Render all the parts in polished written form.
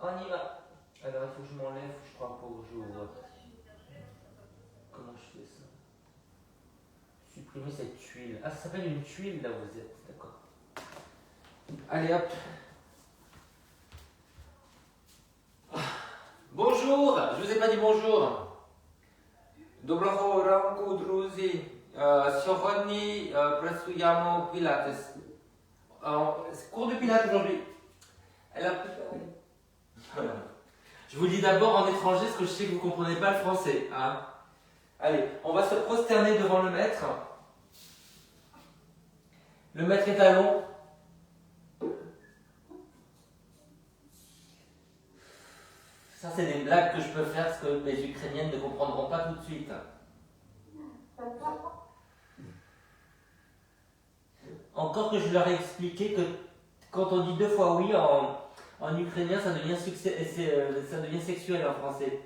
On y va. Alors il faut que je m'enlève, je crois, pour que j'ouvre. Comment je fais ça? Supprimer cette tuile. Ah, ça s'appelle une tuile là où vous êtes, d'accord. Allez hop. Bonjour, je vous ai pas dit bonjour. Доброго ранку, друзі. Сьогодні працюємо Pilates. Cours de Pilates aujourd'hui. Je vous le dis d'abord en étranger parce que je sais que vous ne comprenez pas le français. Hein. Allez, on va se prosterner devant le maître. Le maître est talon. Ça, c'est des blagues que je peux faire parce que les Ukrainiennes ne comprendront pas tout de suite. Encore que je leur ai expliqué que quand on dit 2 fois oui en ukrainien, ça devient sexuel en français.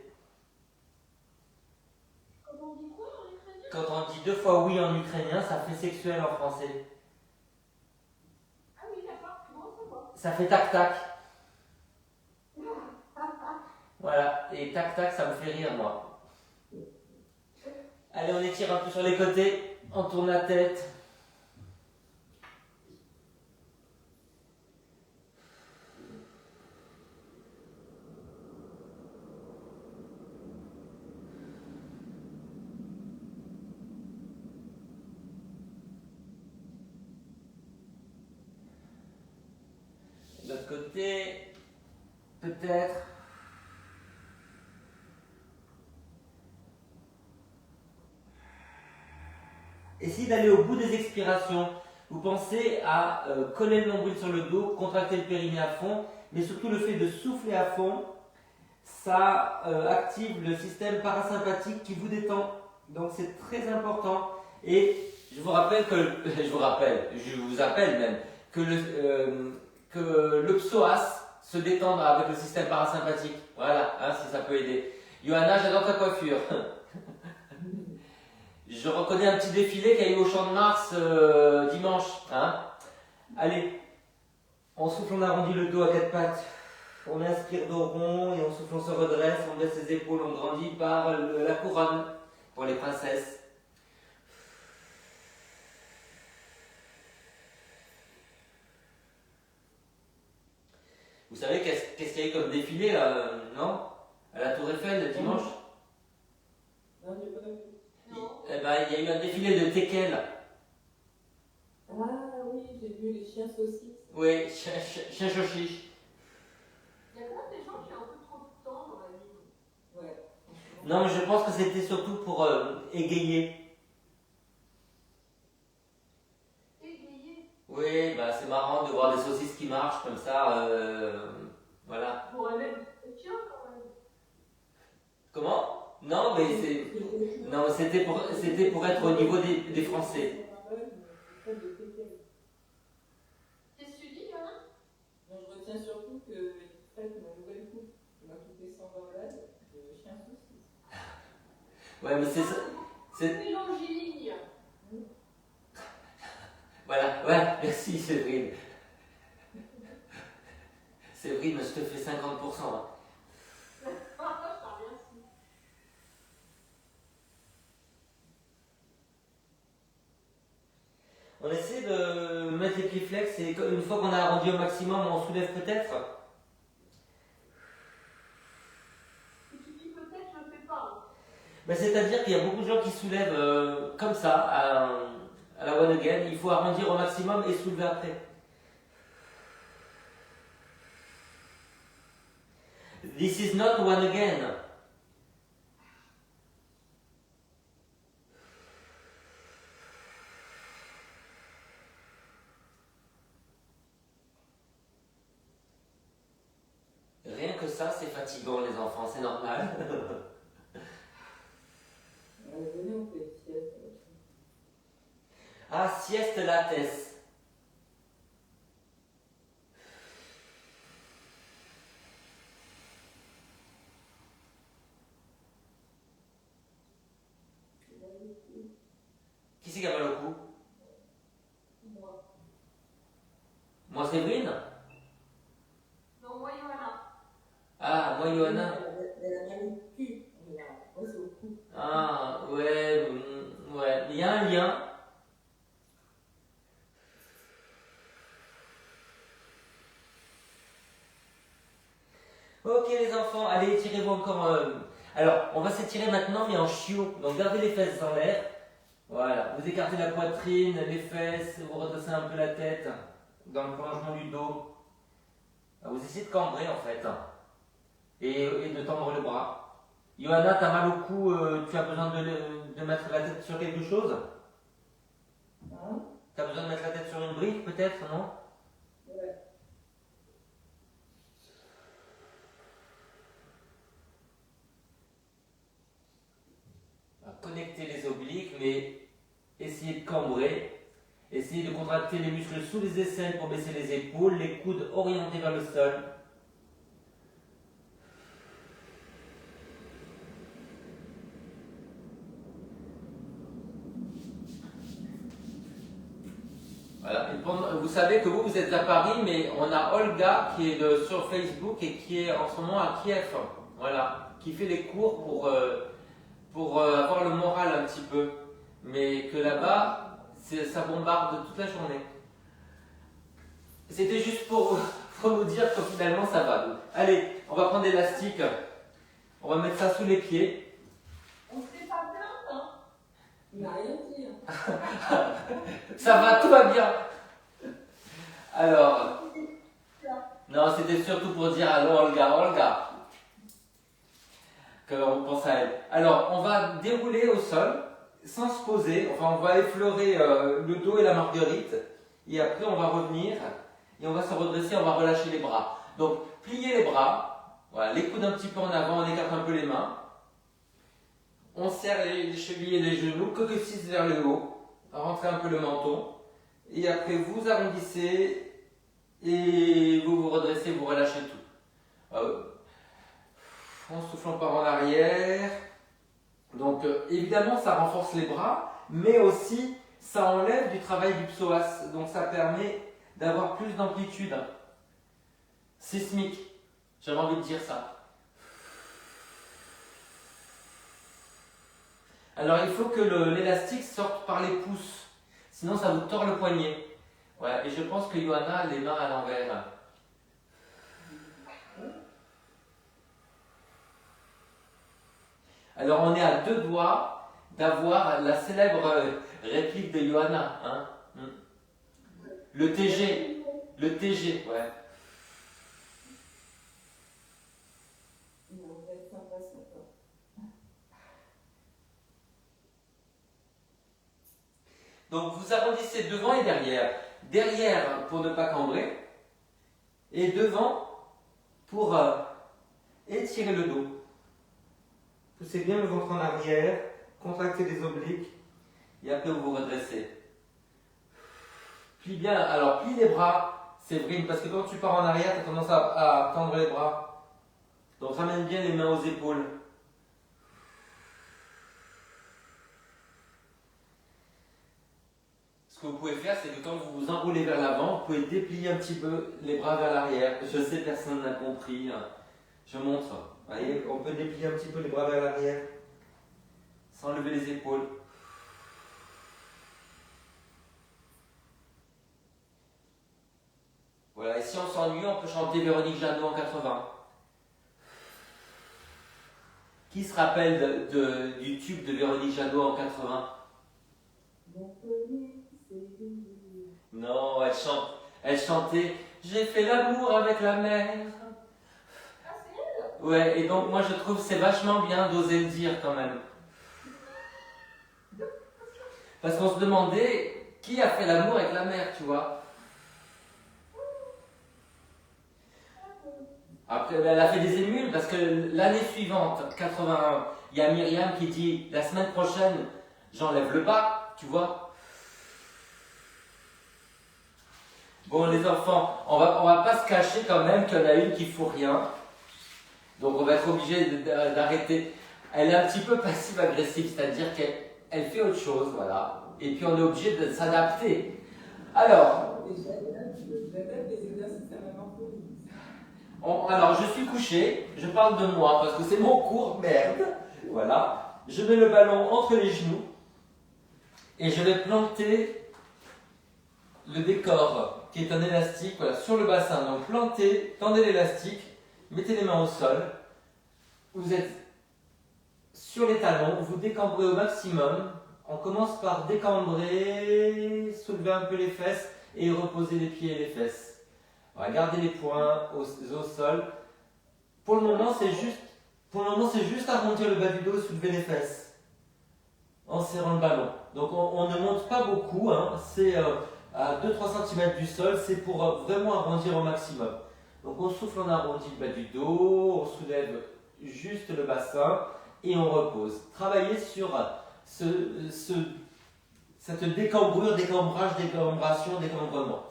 Quand on dit quoi en ukrainien? Quand on dit 2 fois oui en ukrainien, ça fait sexuel en français. Ah oui, d'accord, comment ça va? Ça fait tac-tac. Voilà, et tac-tac, ça me fait rire, moi. Allez, on étire un peu sur les côtés, on tourne la tête. De l'autre côté, peut-être. Essayez d'aller au bout des expirations. Vous pensez à coller le nombril sur le dos, contracter le périnée à fond, mais surtout le fait de souffler à fond, ça active le système parasympathique qui vous détend. Donc c'est très important. Et je vous rappelle je vous appelle même, que le psoas se détende avec le système parasympathique. Voilà, hein, si ça peut aider. Johanna, j'adore ta coiffure. Je reconnais un petit défilé qu'il y a eu au Champ de Mars dimanche. Hein. Allez, on souffle, on arrondit le dos à 4 pattes. On inspire dos rond et on souffle, on se redresse, on baisse les épaules, on grandit par la couronne pour les princesses. Vous savez qu'est-ce qu'il y a eu comme défilé là, non? À la Tour Eiffel dimanche? Non, j'ai pas vu. Eh ben, il y a eu un défilé de teckels. Ah oui, j'ai vu les chiens saucisses. Oui, chien chochiche. Il y a quand même des gens qui ont un peu trop de temps dans la vie. Ouais. Non, mais je pense que c'était surtout pour égayer. Égayer. Oui, bah c'est marrant de voir des saucisses qui marchent comme ça. Voilà. Pour un même chien quand même. Comment? Non, mais c'était pour être au niveau des Français. Qu'est-ce que tu dis, Johanna? Non, je retiens surtout que Fred, ma nouvelle coupe, m'a coûté 120 balles de chien saucisse. Ouais, mais c'est ça. C'est l'angéligne. Voilà, ouais, merci Séverine. Séverine, je te fais 50%. Hein. On essaie de mettre les pieds flex et une fois qu'on a arrondi au maximum, on soulève peut-être. Si tu dis peut-être, je ne fais pas. Ben, c'est-à-dire qu'il y a beaucoup de gens qui soulèvent comme ça, à la one again. Il faut arrondir au maximum et soulever après. This is not one again. Rien que ça, c'est fatigant les enfants, c'est normal. Venez, on fait une sieste. Ah, sieste lattes. Qui c'est qui a mal au cou? Moi. Moi, Séverine? Non, moi, Johanna. Ok les enfants, allez, étirez-vous encore. Alors, on va s'étirer maintenant, mais en chiot. Donc gardez les fesses en l'air. Voilà, vous écartez la poitrine, les fesses, vous redressez un peu la tête dans le prolongement du dos. Vous essayez de cambrer en fait. Et de tendre le bras. Johanna, t'as mal au cou, tu as besoin de mettre la tête sur quelque chose? Hein? T'as besoin de mettre la tête sur une brique peut-être, non? Ouais. Connectez les obliques, mais essayez de cambrer. Essayez de contracter les muscles sous les aisselles pour baisser les épaules, les coudes orientés vers le sol. Voilà. Vous savez que vous êtes à Paris, mais on a Olga qui est sur Facebook et qui est en ce moment à Kiev. Voilà. Qui fait les cours pour avoir le moral un petit peu. Mais que là-bas, ça bombarde toute la journée. C'était juste pour nous dire que finalement ça va. Donc, allez, on va prendre l'élastique. On va mettre ça sous les pieds. On se fait pas plainte, hein? Il n'a rien dit. Ça va, tout va bien. Alors, non, c'était surtout pour dire allô Olga, qu'on pense à elle. Alors, on va dérouler au sol, sans se poser. Enfin, on va effleurer le dos et la marguerite. Et après, on va revenir et on va se redresser, on va relâcher les bras. Donc, pliez les bras. Voilà, les coudes un petit peu en avant, on écarte un peu les mains. On serre les chevilles et les genoux, coccyx vers le haut. Rentrez un peu le menton. Et après, vous arrondissez et vous vous redressez, vous relâchez tout. En soufflant par en arrière. Donc, évidemment, ça renforce les bras, mais aussi, ça enlève du travail du psoas. Donc, ça permet d'avoir plus d'amplitude sismique. J'avais envie de dire ça. Alors, il faut que l'élastique sorte par les pouces. Sinon, ça vous tord le poignet. Ouais, et je pense que Johanna a les mains à l'envers. Alors, on est à 2 doigts d'avoir la célèbre réplique de Johanna. Hein? Le TG. Le TG, ouais. On va être sympa ce matin. Donc, vous arrondissez devant et derrière. Derrière pour ne pas cambrer. Et devant pour étirer le dos. Poussez bien le ventre en arrière, contractez les obliques et après vous vous redressez. Plie bien, alors plie les bras, Séverine, parce que quand tu pars en arrière, tu as tendance à tendre les bras. Donc ramène bien les mains aux épaules. Ce que vous pouvez faire, c'est que quand vous vous enroulez vers l'avant, vous pouvez déplier un petit peu les bras vers l'arrière. Je sais, personne n'a compris. Je montre. Vous voyez, on peut déplier un petit peu les bras vers l'arrière, sans lever les épaules. Voilà, et si on s'ennuie, on peut chanter Véronique Jeannot en 80. Qui se rappelle du tube de Véronique Jeannot en 80? Non, elle chantait « J'ai fait l'amour avec la mer ». Ouais, et donc moi je trouve que c'est vachement bien d'oser le dire quand même. Parce qu'on se demandait qui a fait l'amour avec la mer, tu vois. Après, elle a fait des émules parce que l'année suivante, 81, il y a Myriam qui dit la semaine prochaine, j'enlève le bas, tu vois. Bon, les enfants, on va pas se cacher quand même qu'il y en a une qui fout rien. Donc on va être obligé d'arrêter. Elle est un petit peu passive-agressive, c'est-à-dire qu'elle fait autre chose, voilà. Et puis on est obligé de s'adapter. Alors, alors je suis couché, je parle de moi parce que c'est mon cours, merde. Voilà. Je mets le ballon entre les genoux et je vais planter le décor qui est un élastique, voilà, sur le bassin. Donc plantez, tendez l'élastique Mettez les mains au sol. Vous êtes sur les talons, vous décambrez au maximum. On commence par décambrer, soulever un peu les fesses et reposer les pieds et les fesses. Voilà, gardez les poings au sol. Pour le moment, c'est juste arrondir le bas du dos et soulever les fesses en serrant le ballon. Donc on ne monte pas beaucoup, hein. C'est à 2-3 cm du sol, c'est pour vraiment arrondir au maximum. Donc on souffle, on arrondit le bas du dos, on soulève juste le bassin et on repose. Travaillez sur cette décambrure, décambrage, décambration, décambrement.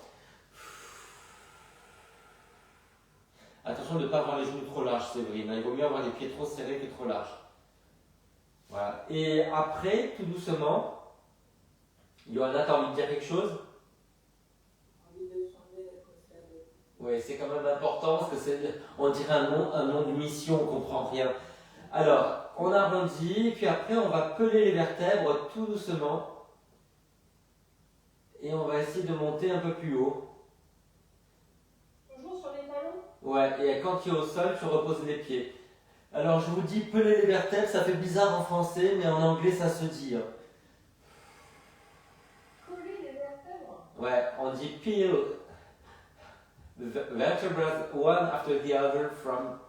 Attention de ne pas avoir les genoux trop larges, Séverine. Il vaut mieux avoir les pieds trop serrés que trop larges. Voilà. Et après, tout doucement, Johanna, tu as envie de dire quelque chose? Envie de changer la conserve. Oui, c'est quand même important parce que on dirait un nom de mission, on ne comprend rien. Alors, on arrondit, puis après on va peler les vertèbres tout doucement. Et on va essayer de monter un peu plus haut. Toujours sur les talons? Ouais, et quand tu es au sol, tu reposes les pieds. Alors je vous dis peler les vertèbres, ça fait bizarre en français, mais en anglais ça se dit. Coller les vertèbres? Ouais, on dit peel the vertebrae one after the other from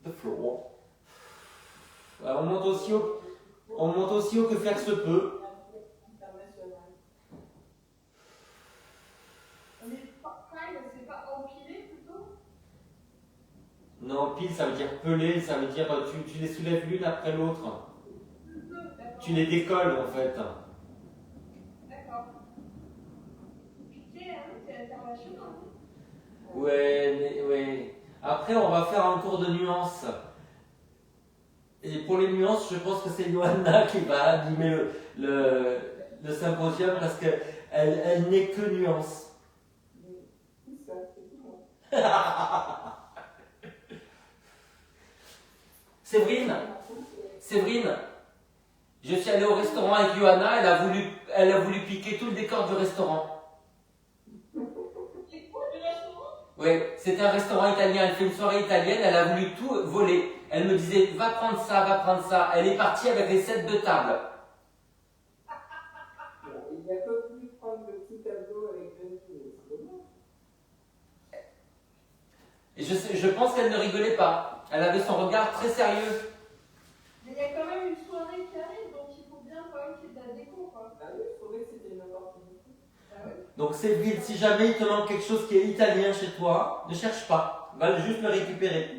the floor. Ouais, on monte aussi haut que faire se peut. International. On est pas pile, c'est pas empilé plutôt? Non, pile ça veut dire peler, ça veut dire tu les soulèves l'une après l'autre. Tu les décolles en fait. D'accord. Piqué, hein, c'est international. Ouais. Après, on va faire un cours de nuances. Et pour les nuances, je pense que c'est Johanna qui va animer le symposium parce qu'elle n'est que nuance. C'est ça, c'est tout. Séverine, je suis allé au restaurant avec Johanna, elle a voulu piquer tout le décor du restaurant. Les cours du restaurant? Oui, c'était un restaurant italien, elle fait une soirée italienne, elle a voulu tout voler. Elle me disait, va prendre ça. Elle est partie avec les sets de table. Il n'y a pas voulu prendre le petit tableau avec Denis, c'est dommage. Et je pense qu'elle ne rigolait pas. Elle avait son regard très sérieux. Mais il y a quand même une soirée qui arrive, donc il faut bien quand même qu'il y ait de la déco, quoi. Ah oui, il faudrait que c'était une opportunité. Ah ouais? Donc Séverine, si jamais il te manque quelque chose qui est italien chez toi, ne cherche pas. Va juste le récupérer.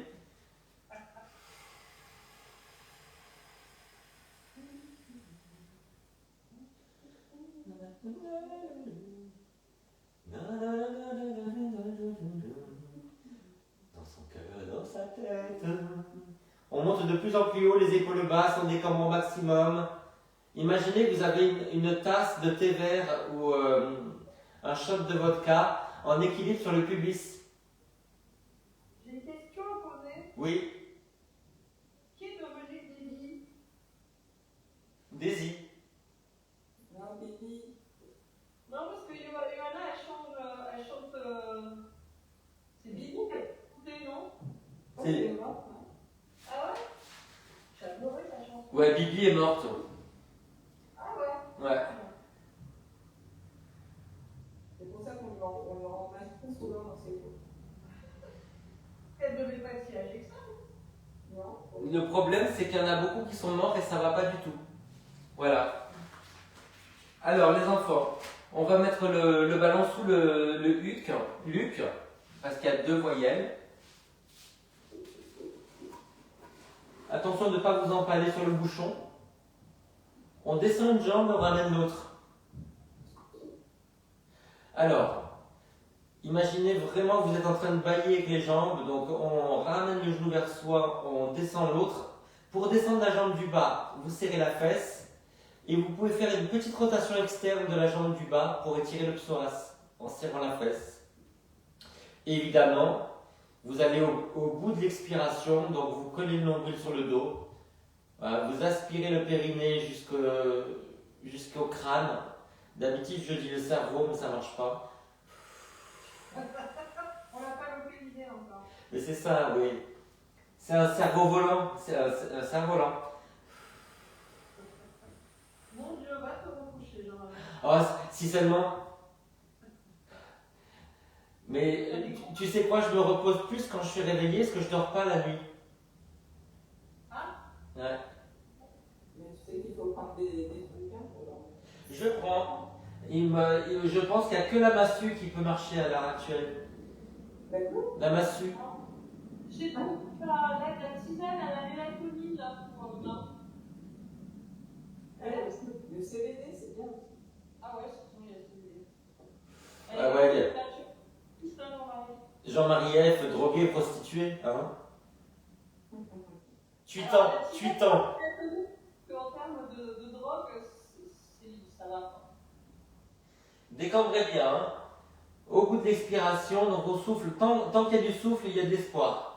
Dans son cœur, dans sa tête. On monte de plus en plus haut, les épaules basses, on décambre au maximum. Imaginez que vous avez une tasse de thé vert ou un shot de vodka en équilibre sur le pubis. J'ai une question à poser. Oui, Qui est devenu Didi? Daisy. Non, Bibi. Non, parce que Johanna, elle chante. C'est Bibi qui a écouté, non? C'est- mort, non? Ah ouais? J'ai adoré ta chanson. Ouais, Bibi est morte. Ah ouais? Ouais. C'est pour ça qu'on le remplace plus souvent dans ses cours. Elle devait pas être si âgée que ça. Non? Le problème, c'est qu'il y en a beaucoup qui sont morts et ça va pas du tout. Voilà. Alors, les enfants, on va mettre le ballon sous le huc, parce qu'il y a 2 voyelles. Attention de ne pas vous empaler sur le bouchon. On descend une jambe, on ramène l'autre. Alors, imaginez vraiment que vous êtes en train de bailler avec les jambes, donc on ramène le genou vers soi, on descend l'autre. Pour descendre la jambe du bas, vous serrez la fesse et vous pouvez faire une petite rotation externe de la jambe du bas pour étirer le psoas en serrant la fesse. Et évidemment, vous allez au bout de l'expiration, donc vous collez le nombril sur le dos, voilà, vous aspirez le périnée jusqu'au crâne. D'habitude, je dis le cerveau, mais ça ne marche pas. On n'a pas localisé encore. Mais c'est ça, oui. C'est un cerveau-volant. C'est un cerf-volant. Mon Dieu, va te recoucher, Jean-Marie. Oh, si seulement. Mais tu sais quoi, je me repose plus quand je suis réveillé parce que je dors pas la nuit. Ah, Ouais. Mais tu sais qu'il faut prendre des trucs hein, pour dormir. Je prends. Je pense qu'il n'y a que la massue qui peut marcher à l'heure actuelle. D'accord. La massue. je sais pas, la tisane à la mélatonine, là, pour bien. Le CBD, c'est bien aussi. Ah ouais, c'est bon, il y a le CBD. Ah ouais. Tout ça, Jean-Marie. Jean-Marie F, drogué, prostitué. Hein? Tu tends. En termes de drogue, ça va. Décambrez bien. Hein? Au bout de l'expiration, donc on souffle. Tant qu'il y a du souffle, il y a de l'espoir.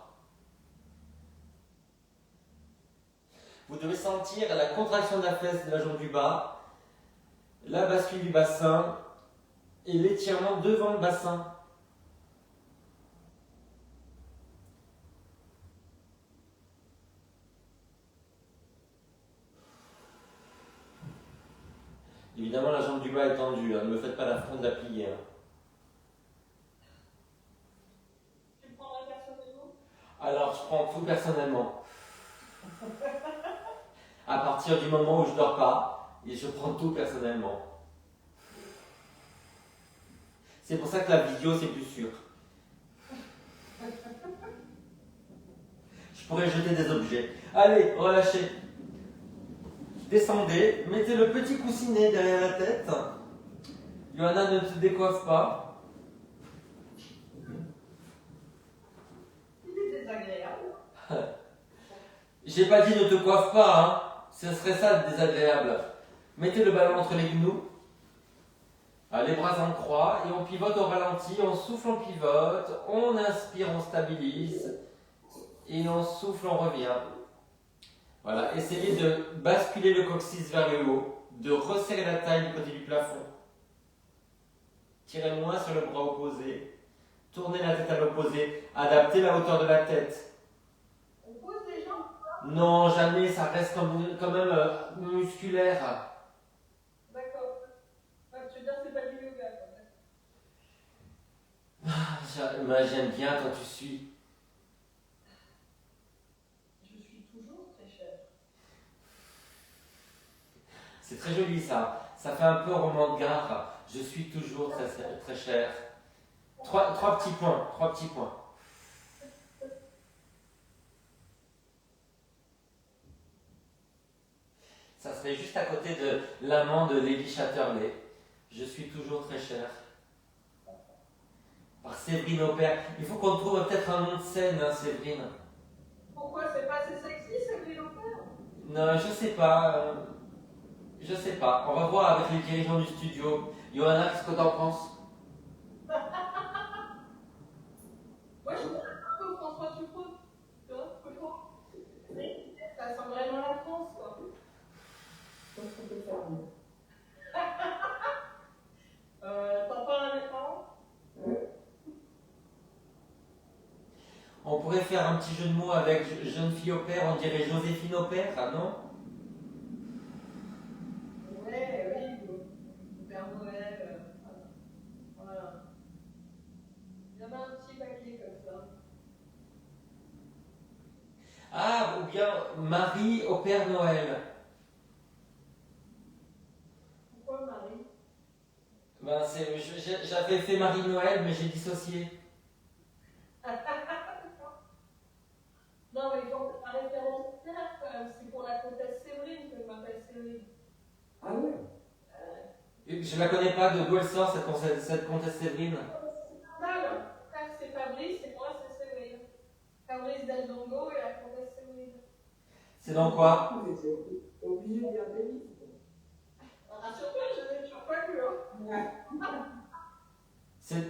Vous devez sentir la contraction de la fesse de la jambe du bas, la bascule du bassin et l'étirement devant le bassin. Évidemment, la jambe du bas est tendue, hein. Ne me faites pas l'affront de la plier. Hein. Tu le prendrais personnellement? Alors, je prends tout personnellement. À partir du moment où je dors pas, et je prends tout personnellement. C'est pour ça que la vidéo, c'est plus sûr. Je pourrais jeter des objets. Allez, relâchez. Descendez, mettez le petit coussinet derrière la tête. Johanna, ne te décoiffe pas. Il est désagréable. J'ai pas dit ne te coiffe pas, hein. Ce serait ça désagréable. Mettez le ballon entre les genoux. Les bras en croix et on pivote au ralenti, on souffle, on pivote, on inspire, on stabilise et on souffle, on revient. Voilà, essayez de basculer le coccyx vers le haut, de resserrer la taille du côté du plafond. Tirez moins sur le bras opposé, tournez la tête à l'opposé, adaptez la hauteur de la tête. On pose les jambes. Non, jamais, ça reste quand même musculaire. D'accord. Tu veux dire que c'est pas du yoga, quand même. Moi, j'aime bien quand tu suis. Je suis toujours très chère. C'est très joli ça. Ça fait un peu roman de gare. Je suis toujours très, très cher. Trois petits points. Ça serait juste à côté de l'amant de Lady Chatterley. Je suis toujours très cher. Par Séverine Aubert. Il faut qu'on trouve peut-être un nom de scène, hein, Séverine. Pourquoi c'est pas assez sexy, c'est Véloper? Non, je sais pas. Je sais pas. On va voir avec les dirigeants du studio. Johanna, qu'est-ce que t'en penses? Moi, je dirais un peu François Truffaut. Tu vois, Truffaut. Ça sent vraiment la France, quoi. Je pense qu'on peut faire mieux. T'en parles à mes parents? On pourrait faire un petit jeu de mots avec jeune fille au père, on dirait Joséphine au père, ah non? Ouais, oui. Père Noël. Voilà. Il y en a un petit paquet comme ça. Ah, ou bien Marie au Père Noël. Pourquoi Marie? Ben, j'avais fait Marie Noël, mais j'ai dissocié. Non, mais la référence claire, quand même, c'est pour la comtesse Séverine que je m'appelle Séverine. Ah ouais. Je la connais pas, d'où elle sort cette comtesse Séverine. C'est normal. Frère, c'est Fabrice, et moi, c'est Séverine. Fabrice Del Dongo et la comtesse Séverine. C'est dans quoi? Vous étiez obligé de garder lui. Rassure-toi, je n'ai toujours pas lu. Hein.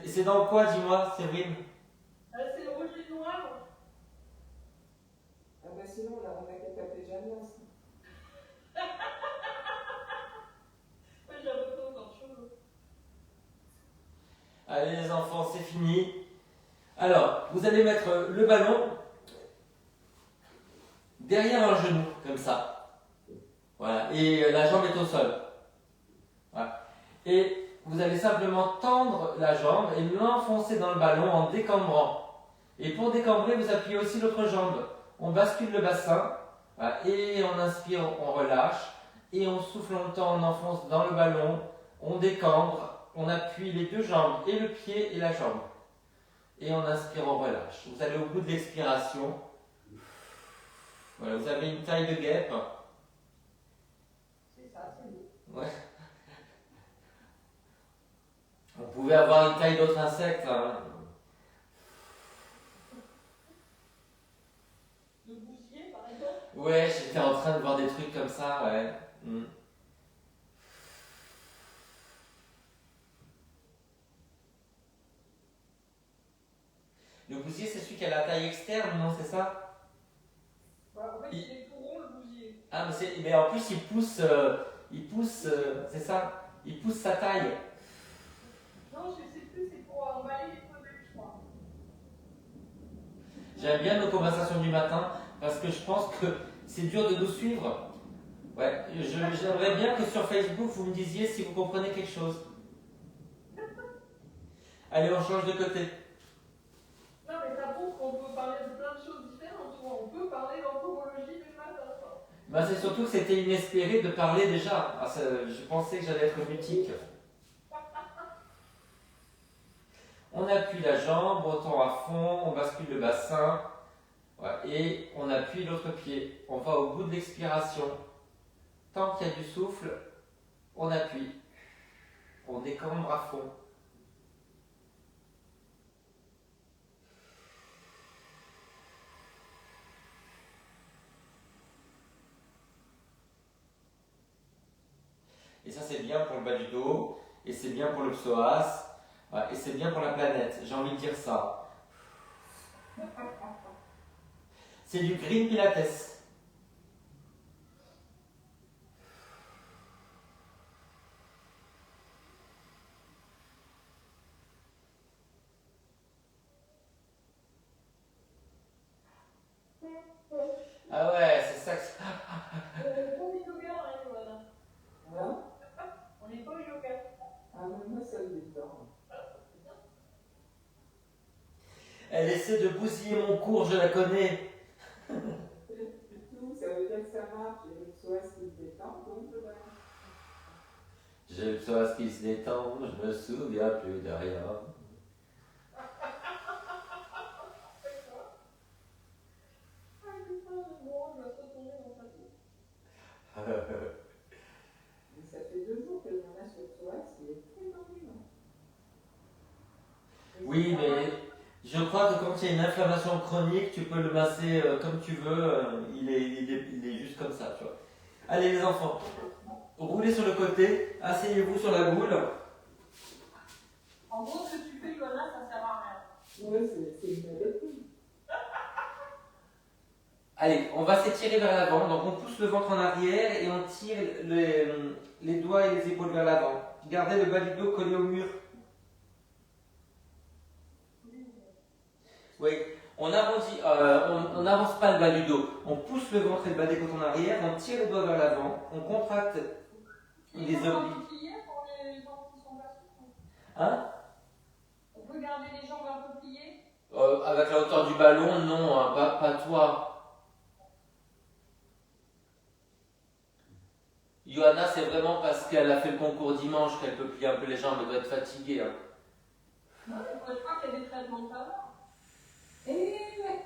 C'est dans quoi, dis-moi, Séverine? C'est le rouge et le noir. Ah bah sinon, là, on a qu'à taper Jeanne aussi. J'ai un peu encore de choses. Allez les enfants, c'est fini. Alors, vous allez mettre le ballon derrière un genou, comme ça. Voilà, et la jambe est au sol. Voilà. Et vous allez simplement tendre la jambe et l'enfoncer dans le ballon en décambrant. Et pour décambrer, vous appuyez aussi l'autre jambe. On bascule le bassin, voilà, et on inspire, on relâche, et on souffle longtemps, on enfonce dans le ballon, on décambre, on appuie les deux jambes, et le pied et la jambe. Et on inspire, on relâche. Vous allez au bout de l'expiration. Voilà, vous avez une taille de guêpe. C'est ça, c'est beau. Ouais. On pouvait avoir une taille d'autres insectes. Hein. Le bousier, par exemple. Ouais, j'étais en train de voir des trucs comme ça, ouais. Le bousier, c'est celui qui a la taille externe, non, c'est ça? Voilà, en fait, il est tout rond, le bousier. Ah, mais en plus, il pousse, c'est ça? Il pousse sa taille. Non, je sais plus, c'est pour emballer les produits, je crois. J'aime bien nos conversations du matin parce que je pense que c'est dur de nous suivre. Ouais, j'aimerais bien que sur Facebook, vous me disiez si vous comprenez quelque chose. Allez, on change de côté. Non, mais ça prouve qu'on peut parler de plein de choses différentes, tu vois. On peut parler d'entomologie du matin, quoi. Ben, c'est surtout que c'était inespéré de parler déjà. Ah, je pensais que j'allais être mutique. On appuie la jambe, on tend à fond, on bascule le bassin. Ouais, et on appuie l'autre pied. On va au bout de l'expiration. Tant qu'il y a du souffle, on appuie. On décambre à fond. Et ça, c'est bien pour le bas du dos, et c'est bien pour le psoas, ouais, et c'est bien pour la planète. J'ai envie de dire ça. C'est du green pilates. Ah ouais, c'est ça que c'est. On n'est pas au yoga, hein, Johanna. Hein? On n'est pas au yoga. Ah, mais moi, ça me détend. Elle essaie de bousiller mon cours, je la connais. Tout, ça veut dire que ça marche. J'ai le psoas qui se détend, donc voilà. J'ai le psoas qui se détend, je me souviens plus de rien. Ah, putain, le moron, il va se retourner dans sa tête. Mais ça fait 2 jours que j'en ai sur le psoas, il est très énormément. Oui, mais je crois que quand il y a une inflammation chronique, tu peux le masser comme tu veux, il est juste comme ça, tu vois. Allez les enfants, roulez sur le côté, asseyez-vous sur la boule. En gros, ce que tu fais, Johanna, ça sert à rien. Ouais, c'est une maladie. Allez, on va s'étirer vers l'avant, donc on pousse le ventre en arrière et on tire les doigts et les épaules vers l'avant. Gardez le bas du dos collé au mur. Oui, on arrondit, on n'avance pas le bas du dos. On pousse le ventre et le bas des côtes en arrière, on tire les doigts vers l'avant, on contracte les Ils sont obliques. repliés pour les gens qui sont pas sûrs. Hein? On peut garder les jambes un peu pliées. Avec la hauteur du ballon, non, hein, pas toi. Johanna, c'est vraiment parce qu'elle a fait le concours dimanche qu'elle peut plier un peu les jambes, elle doit être fatiguée. Hein. Je crois qu'il y a des traitements de faveur. Eh ouais.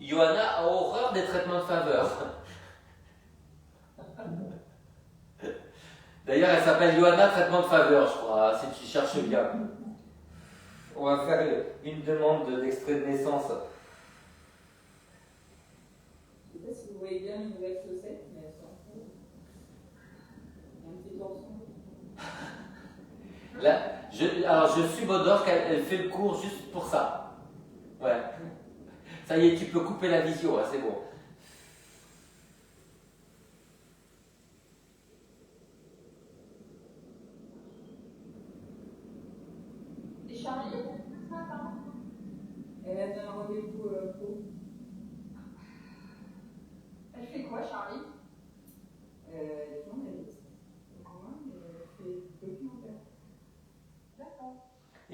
Johanna a horreur des traitements de faveur. D'ailleurs, elle s'appelle Johanna Traitement de Faveur, je crois, si tu cherches bien. On va faire une demande d'extrait de naissance. Je ne sais pas si vous voyez bien mes nouvelles chaussettes, mais elles sont un petit torsion. Là, alors, je suis Bodor qu'elle fait le cours juste pour ça. Ouais. Ça y est, tu peux couper la visio, hein, c'est bon.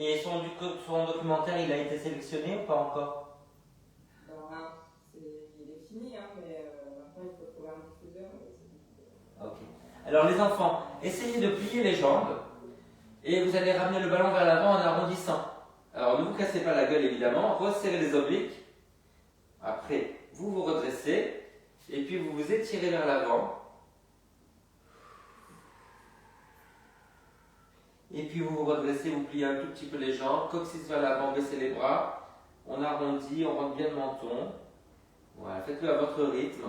Et son documentaire, il a été sélectionné ou pas encore? Alors là, il est fini, hein, mais maintenant il faut trouver un diffuseur. Ok. Alors les enfants, essayez de plier les jambes et vous allez ramener le ballon vers l'avant en arrondissant. Alors ne vous cassez pas la gueule évidemment, resserrez les obliques. Après, vous vous redressez et puis vous vous étirez vers l'avant. Et puis vous vous redressez, vous pliez un tout petit peu les jambes, coccyx vers l'avant, baissez les bras. On arrondit, on rentre bien le menton. Voilà, faites-le à votre rythme.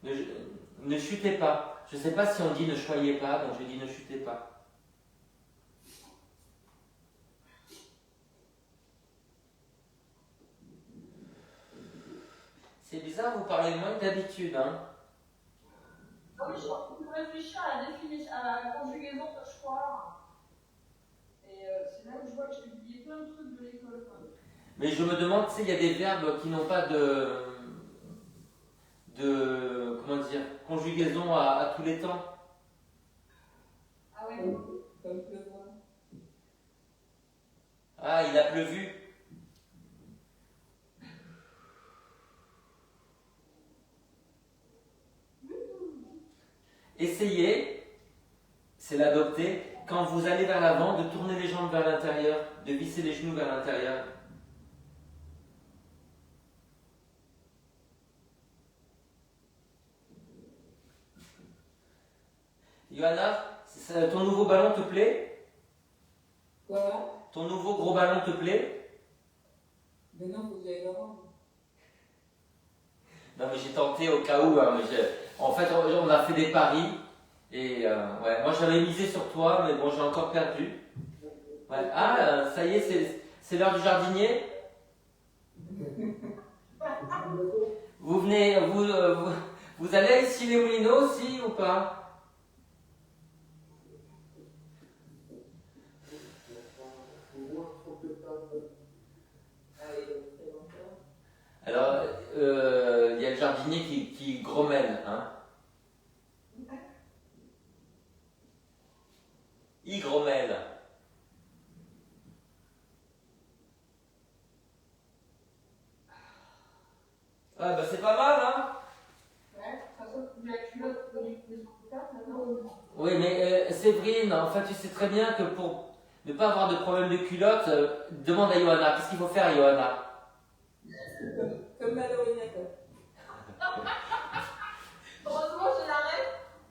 Ne chutez pas. Je ne sais pas si on dit ne choyez pas, donc je dis ne chutez pas. C'est bizarre, vous parlez moins que d'habitude, hein? Ah oui, je suis en train de réfléchir à la définition, à la conjugaison de choix. Et c'est là où je vois que j'ai oublié plein de trucs de l'école. Mais je me demande s'il y a des verbes qui n'ont pas de comment dire, conjugaison à tous les temps. Ah ouais. Comme pleuvoir. Ah, il a pleuvu. Essayez, c'est l'adopter, quand vous allez vers l'avant, de tourner les jambes vers l'intérieur, de visser les genoux vers l'intérieur. Johanna, ton nouveau ballon te plaît? Quoi? Ton nouveau gros ballon te plaît? Mais non, faut que j'aille le rendre. Non mais j'ai tenté au cas où, hein, en fait on a fait des paris et ouais, moi j'avais misé sur toi mais bon j'ai encore perdu. Ouais. Ah ça y est, c'est l'heure du jardinier. Vous venez, vous allez ici les Moulineaux aussi ou pas? Alors, il y a le jardinier qui grommelle, hein. Il grommelle. Ah bah c'est pas mal, hein. Ouais, de toute façon, la culotte de les maintenant. Oui, mais Séverine, en fait, tu sais très bien que pour ne pas avoir de problème de culotte, demande à Johanna. Qu'est-ce qu'il faut faire, Johanna? Comme mal ordinateur. Heureusement, j'ai l'arrêt.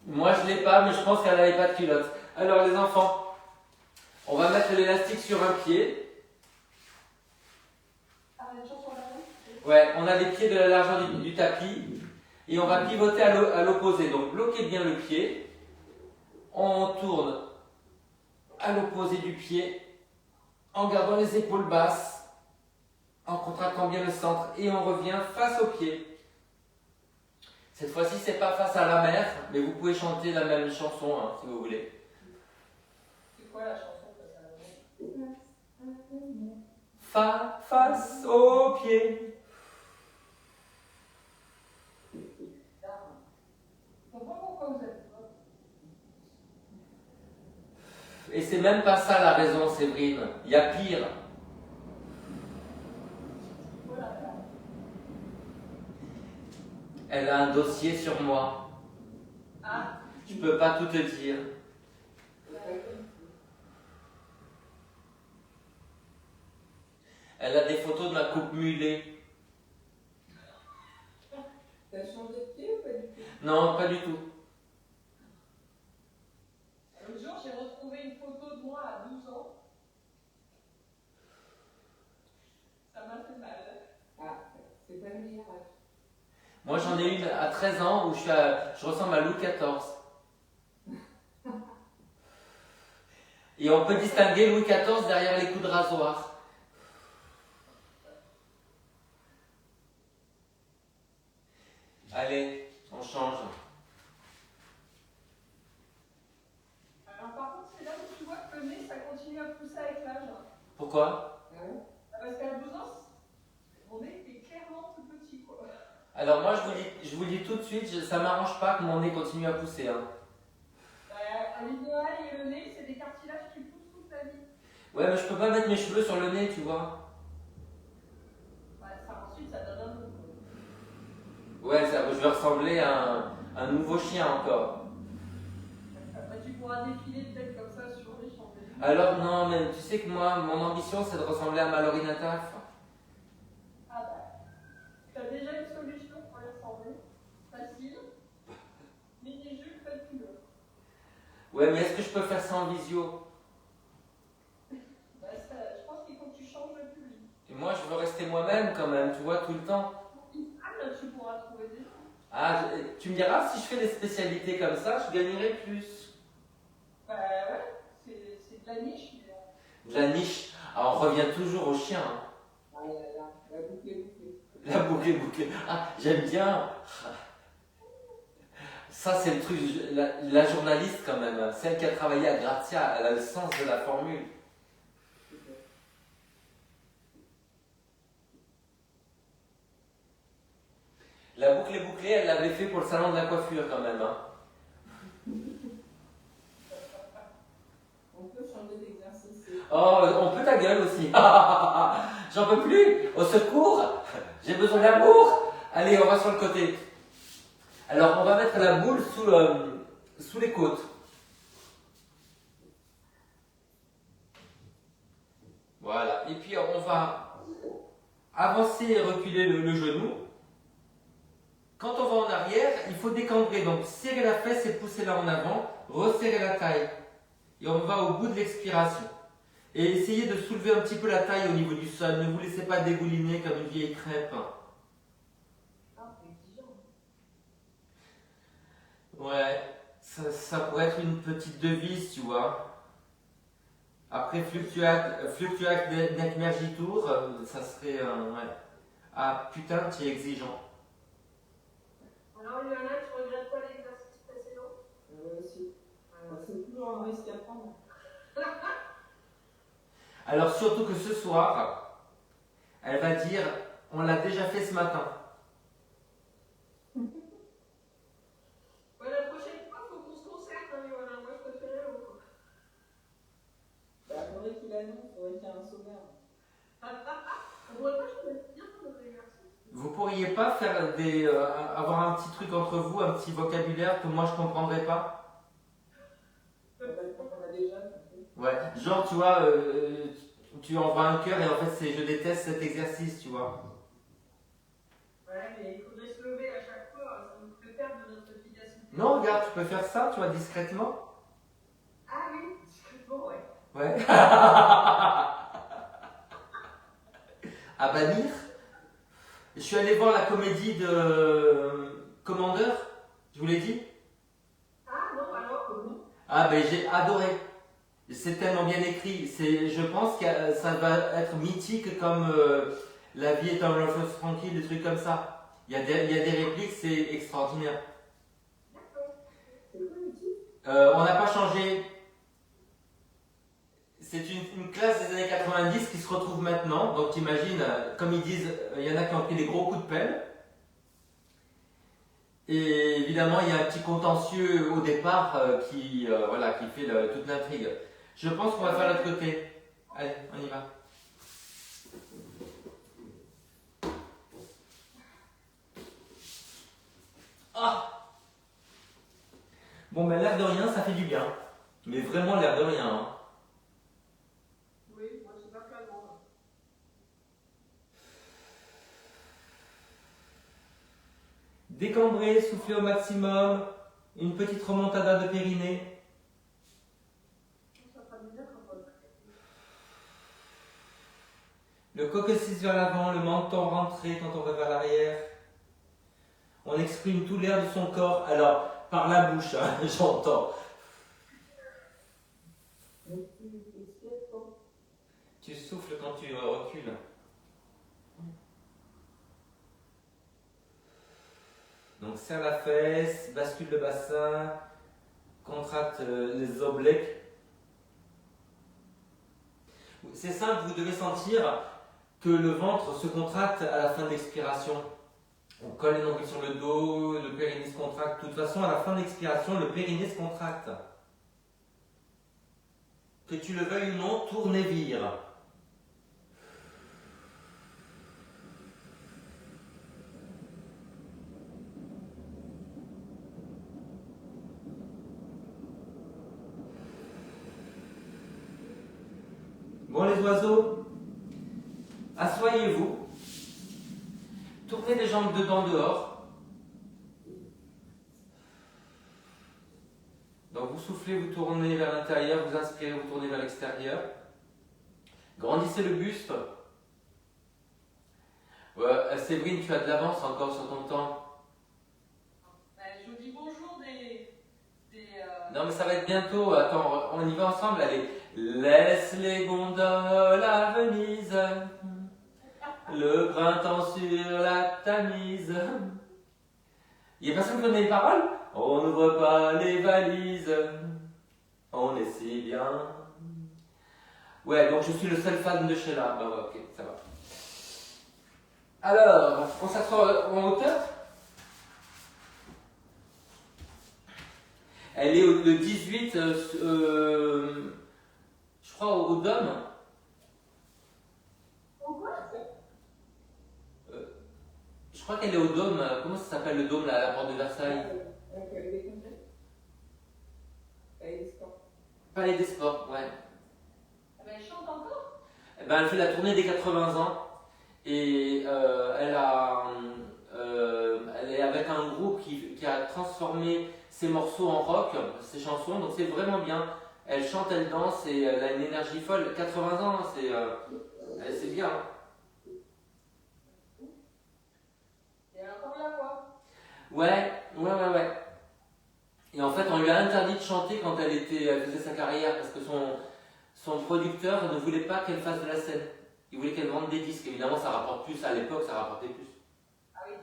Moi, je l'ai pas, mais je pense qu'elle n'avait pas de culotte. Alors, les enfants, on va mettre l'élastique sur un pied. Ah, la chance sur l'arrêt. Ouais, on a les pieds de la largeur du tapis. Et on va pivoter à l'opposé. Donc, bloquez bien le pied. On tourne à l'opposé du pied, en gardant les épaules basses, en contractant bien le centre, et on revient face au pied. Cette fois-ci, c'est pas face à la mer, mais vous pouvez chanter la même chanson, hein, si vous voulez. C'est quoi la chanson que ça Face au pied. Je comprends pourquoi vous êtes là. Et c'est même pas ça la raison, Séverine. Il y a pire. Voilà. Elle a un dossier sur moi. Ah, Je peux pas tout te dire. Elle a des photos de ma coupe mulet. T'as changé de pied ou pas du tout? Non, pas du tout. l'autre jour, j'ai retrouvé une photo de moi à 12 ans. Ça m'a fait mal. Ah, c'est pas le meilleur âge. Moi, j'en ai une à 13 ans où je ressemble à Louis XIV. Et on peut distinguer Louis XIV derrière les coups de rasoir. Allez, on change. Alors, par contre, c'est là où tu vois que le nez, ça continue à pousser avec l'âge. Pourquoi? Parce qu'à 12 ans, mon nez était clairement tout petit, quoi. Alors moi, je vous dis tout de suite, ça m'arrange pas que mon nez continue à pousser. Hein. À l'idéal et le nez, c'est des cartilages qui poussent toute la vie. Ouais, mais je peux pas mettre mes cheveux sur le nez, tu vois. Ouais, ça, ensuite, ça donne un nom. Ouais, ça, je vais ressembler à un nouveau chien encore. Bah, tu pourras défiler peut-être comme ça sur les Champs-Élysées. Alors non, mais tu sais que moi, mon ambition, c'est de ressembler à Mallory Nataf. Ah bah, t'as déjà une solution pour les ressembler. Facile. Mini-jupe, pas de couleur. Ouais, mais est-ce que je peux faire ça en visio? Bah, ça, je pense qu'il faut que tu changes de public. Et moi, je veux rester moi-même quand même, tu vois, tout le temps. Ah, là, tu pourras trouver des gens. Ah, tu me diras, si je fais des spécialités comme ça, je gagnerai plus. Bah ouais, c'est de la niche, mais De la niche. Ah, on revient toujours au chien. Hein. Ah là là, la boucle est bouclée. La boucle bouclée. Ah, j'aime bien. Ça, c'est le truc, la journaliste quand même, hein. Celle qui a travaillé à Grazia, elle a le sens de la formule. La boucle est bouclée, elle l'avait fait pour le salon de la coiffure quand même. Hein. On peut changer d'exercice. Oh, on peut ta gueule aussi. J'en peux plus. Au secours. J'ai besoin d'amour. Allez, on va sur le côté. Alors, on va mettre la boule sous les côtes. Voilà. Et puis, on va avancer et reculer le genou. Quand on va en arrière, il faut décambrer. Donc, serrer la fesse et pousser là en avant. Resserrer la taille. Et on va au bout de l'expiration. Et essayez de soulever un petit peu la taille au niveau du sol. Ne vous laissez pas dégouliner comme une vieille crêpe. ah, c'est exigeant. Ouais, ça pourrait être une petite devise, tu vois. Après fluctuac nec mergitur, ça serait ouais. Ah putain, tu es exigeant. Alors, Johanna, tu regrettes pas l'exercice précédent? Aussi. C'est toujours un risque à prendre. Alors surtout que ce soir, elle va dire, on l'a déjà fait ce matin. Ouais, la prochaine fois, faut qu'on se concerte, hein, Johanna. Moi, je préférais l'autre. Bah, faudrait qu'il annonce, faudrait qu'il y ait un sauveur. On pourrait pas choisir notre exercice. Vous pourriez pas faire avoir un petit truc entre vous, un petit vocabulaire que moi je comprendrais pas? On a déjà. Ouais, genre tu vois, tu envoies un cœur et en fait c'est je déteste cet exercice, tu vois. Ouais, mais il faudrait se lever à chaque fois, ça nous ferait perdre notre efficacité. Non, regarde, tu peux faire ça, tu vois, discrètement. Ah oui, discrètement, ouais. Ouais. À bannir. Je suis allé voir la comédie de Commandeur, je vous l'ai dit. Ah non, alors Ah ben j'ai adoré. C'est tellement bien écrit. Je pense que ça va être mythique comme La vie est un long fleuve tranquille, des trucs comme ça. Il y a des répliques, c'est extraordinaire. C'est quoi le titre? On n'a pas changé. C'est une classe des années 90 qui se retrouve maintenant. Donc t'imagines, comme ils disent, il y en a qui ont pris des gros coups de pelle. Et évidemment, il y a un petit contentieux au départ qui fait toute l'intrigue. Je pense qu'on va faire l'autre côté. Allez, on y va. Ah! Bon, ben l'air de rien, ça fait du bien. Mais vraiment l'air de rien. Hein. oui, moi c'est pas flagrant. Décambrer, souffler au maximum. Une petite remontada de périnée. Ça fera du bien quand on va. Le coccyx vers l'avant, le menton rentré quand on va vers l'arrière. On exprime tout l'air de son corps. Alors, par la bouche, hein, j'entends. Tu souffles quand tu recules. Donc, serre la fesse, bascule le bassin, contracte les obliques. C'est simple, vous devez sentir que le ventre se contracte à la fin de l'expiration. On colle les nombrils sur le dos, le périnée se contracte. De toute façon, à la fin de l'expiration, le périnée se contracte. que tu le veuilles ou non, tourne et vire. Bon les oiseaux, assoyez-vous, tournez les jambes dedans dehors. Donc vous soufflez, vous tournez vers l'intérieur, vous inspirez, vous tournez vers l'extérieur. Grandissez le buste. Ouais, Séverine, tu as de l'avance encore sur ton temps. Je vous dis bonjour Non mais ça va être bientôt, attends, on y va ensemble, allez. Laisse les gondoles à Venise, le printemps sur la Tamise. Il n'y a personne qui connaît les paroles? On n'ouvre pas les valises, on est si bien. Ouais, donc je suis le seul fan de Sheila. Bah ouais, ok, ça va. Alors, on s'assoit en hauteur. Elle est le 18, je crois, au Dôme. Je crois qu'elle est au Dôme. Comment ça s'appelle le Dôme, là, à la porte de Versailles? Palais des Sports, ouais. Elle chante encore? Eh ben, elle fait la tournée des 80 ans. Et elle est avec un groupe qui a transformé ses morceaux en rock, ses chansons, donc c'est vraiment bien. Elle chante, elle danse et elle a une énergie folle. 80 ans, c'est bien. Et elle a encore la voix. Ouais. Et en fait, on lui a interdit de chanter quand elle faisait sa carrière parce que son producteur ne voulait pas qu'elle fasse de la scène. Il voulait qu'elle vende des disques. Évidemment, ça rapporte plus. À l'époque, ça rapportait plus. Ah oui.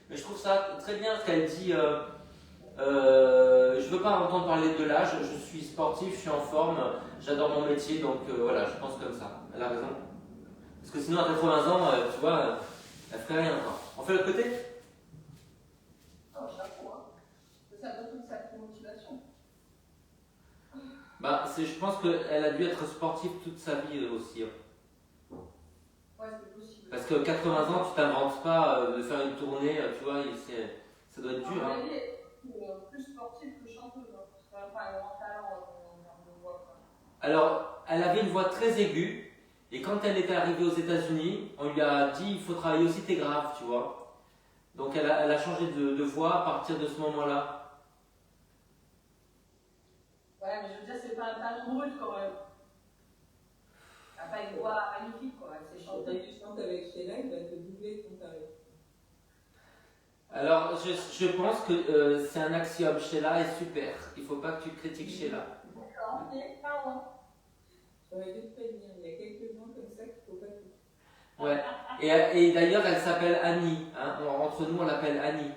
Mais je trouve ça très bien ce qu'elle dit. Je veux pas entendre parler de l'âge. Je suis sportif, je suis en forme, j'adore mon métier, donc voilà, je pense comme ça. Elle a raison. Parce que sinon, à 80 ans, tu vois, elle ferait rien. Quoi. On fait l'autre côté? Oh, chapeau, hein. Ça donne toute sa motivation. Bah, je pense qu'elle a dû être sportive toute sa vie aussi. Hein. Ouais, c'est possible. Parce que 80 ans, tu t'inventes pas de faire une tournée, tu vois, ça doit être dur. Hein. Elle est plus sportive que chanteuse. Hein. C'est quand même pas un grand talent en termes de voix. Quoi. Alors, elle avait une voix très aiguë, et quand elle était arrivée aux États-Unis, on lui a dit il faut travailler aussi tes graves, tu vois. Donc elle a changé de voix à partir de ce moment-là. Ouais, mais je veux dire, c'est pas un talent brut quand même. Elle n'a pas une voix magnifique, quoi. Elle sait chanter. Tu chantes avec Sheila, il va te doubler ton tarif. Alors, je pense que c'est un axiome. Sheila est super. Il ne faut pas que tu critiques Sheila. D'accord, ok, pardon. J'aurais dû te prévenir, il y a quelques gens comme ça qu'il ne faut pas tout. Ouais. Et d'ailleurs, elle s'appelle Annie. Hein. Entre nous, on l'appelle Annie.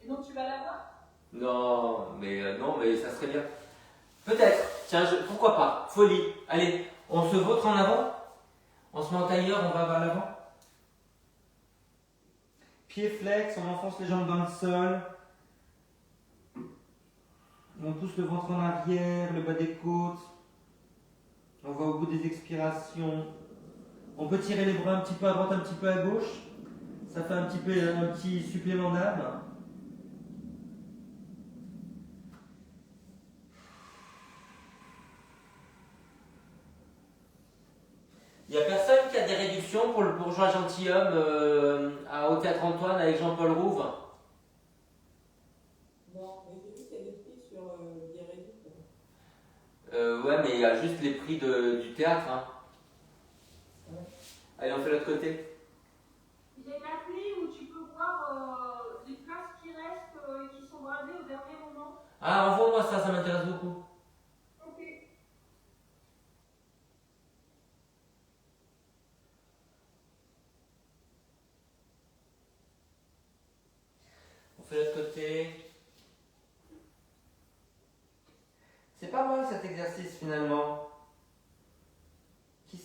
Et donc, tu vas la voir? Non, mais ça serait bien. Peut-être. Tiens, pourquoi pas. Folie. Allez, on se vautre en avant. On se met en tailleur, on va vers l'avant. Pieds flex, on enfonce les jambes dans le sol. On pousse le ventre en arrière, le bas des côtes. On va au bout des expirations. On peut tirer les bras un petit peu à droite, un petit peu à gauche. Ça fait un petit supplément d'âme. Il n'y a personne qui a des réductions pour le bourgeois gentilhomme au Théâtre Antoine avec Jean-Paul Rouve? Non, mais j'ai vu qu'il y a des prix sur des réductions. Ouais, mais il y a juste les prix du théâtre. Hein. Ouais. Allez, on fait l'autre côté. Il y a une appli où tu peux voir les places qui restent et qui sont bradées au dernier moment. Ah, envoie-moi ça, ça m'intéresse beaucoup. Ok. On fait l'autre côté. C'est pas mal cet exercice finalement. Il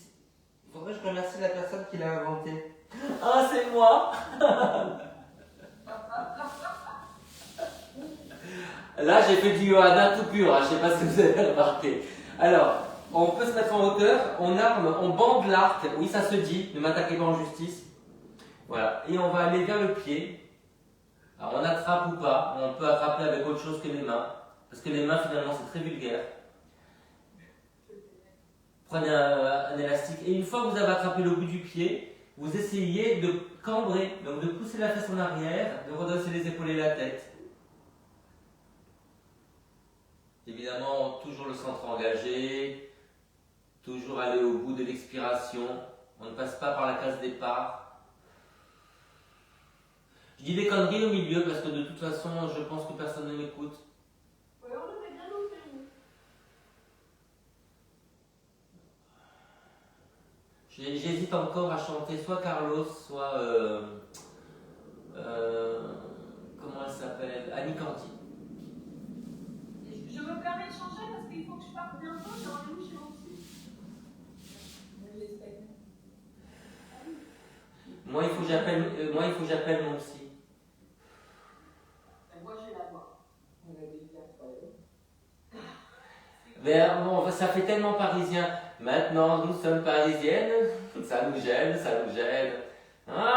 faudrait que je remercie la personne qui l'a inventé. Ah, c'est moi! moi. Là, j'ai fait du Johanna tout pur, hein, je ne sais pas si vous avez remarqué. Alors, on peut se mettre en hauteur, on arme, on bande l'arc, oui ça se dit, ne m'attaquez pas en justice. Voilà, et on va aller vers le pied. Alors on attrape ou pas, on peut attraper avec autre chose que les mains, parce que les mains finalement c'est très vulgaire. Prenez un élastique, et une fois que vous avez attrapé le bout du pied, vous essayez de cambrer, donc de pousser la fesse en arrière, de redresser les épaules et la tête. Évidemment, toujours le centre engagé, toujours aller au bout de l'expiration. On ne passe pas par la case départ. Je dis des conneries au milieu parce que de toute façon, je pense que personne ne m'écoute. Ouais, on devrait bien nous faire une. J'hésite encore à chanter soit Carlos, soit... comment elle s'appelle? Annie Cordy. Je me permets de changer parce qu'il faut que je parte bientôt, j'ai rendez-vous chez mon psy. Moi, il faut que j'appelle mon psy. Moi, j'ai la voix. Mais bon, ça fait tellement parisien. Maintenant, nous sommes parisiennes. Ça nous gêne, ça nous gêne. J'allais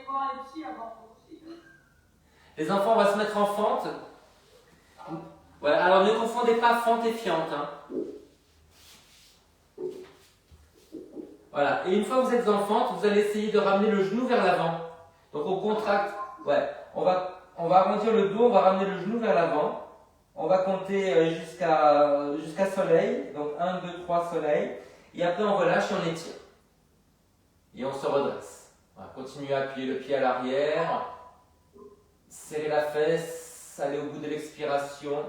voir les psys avant mon psy. Les enfants, on va se mettre en fente. Ouais, alors ne confondez pas fente et fiente. Hein. Voilà, et une fois que vous êtes en fente, vous allez essayer de ramener le genou vers l'avant. Donc on contracte, ouais, on va arrondir le dos, on va ramener le genou vers l'avant. On va compter jusqu'à soleil, donc 1, 2, 3 soleil. Et après on relâche et on étire. Et on se redresse. Voilà, continuez à appuyer le pied à l'arrière. Serrez la fesse, allez au bout de l'expiration.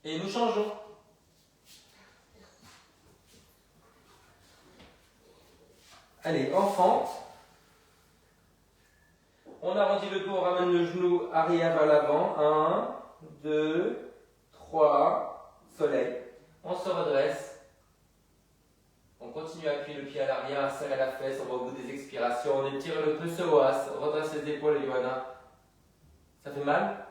Et nous changeons. Allez, en fente. On arrondit le dos, on ramène le genou arrière vers l'avant. 1, 2, 3, soleil. On se redresse. On continue à appuyer le pied à l'arrière, à serrer la fesse, on va au bout des expirations. On étire le psoas, on redresse les épaules, Johanna. Ça fait mal?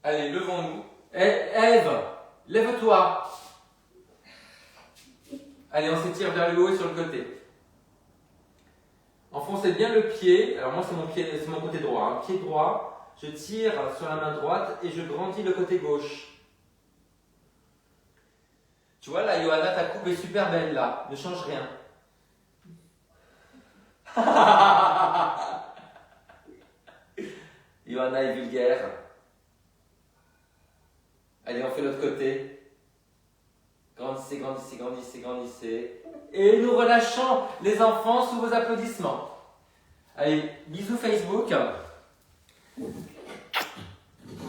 Allez, levons-nous. Ève, lève-toi. Allez, on s'étire vers le haut et sur le côté. Enfoncez bien le pied. Alors moi, c'est mon côté droit. Hein. Pied droit, je tire sur la main droite et je grandis le côté gauche. Tu vois, là, Johanna, ta coupe est super belle, là. Ne change rien. Johanna est vulgaire. Allez, on fait l'autre côté. Grandissez, grandissez, grandissez, grandissez. Et nous relâchons les enfants sous vos applaudissements. Allez, bisous Facebook.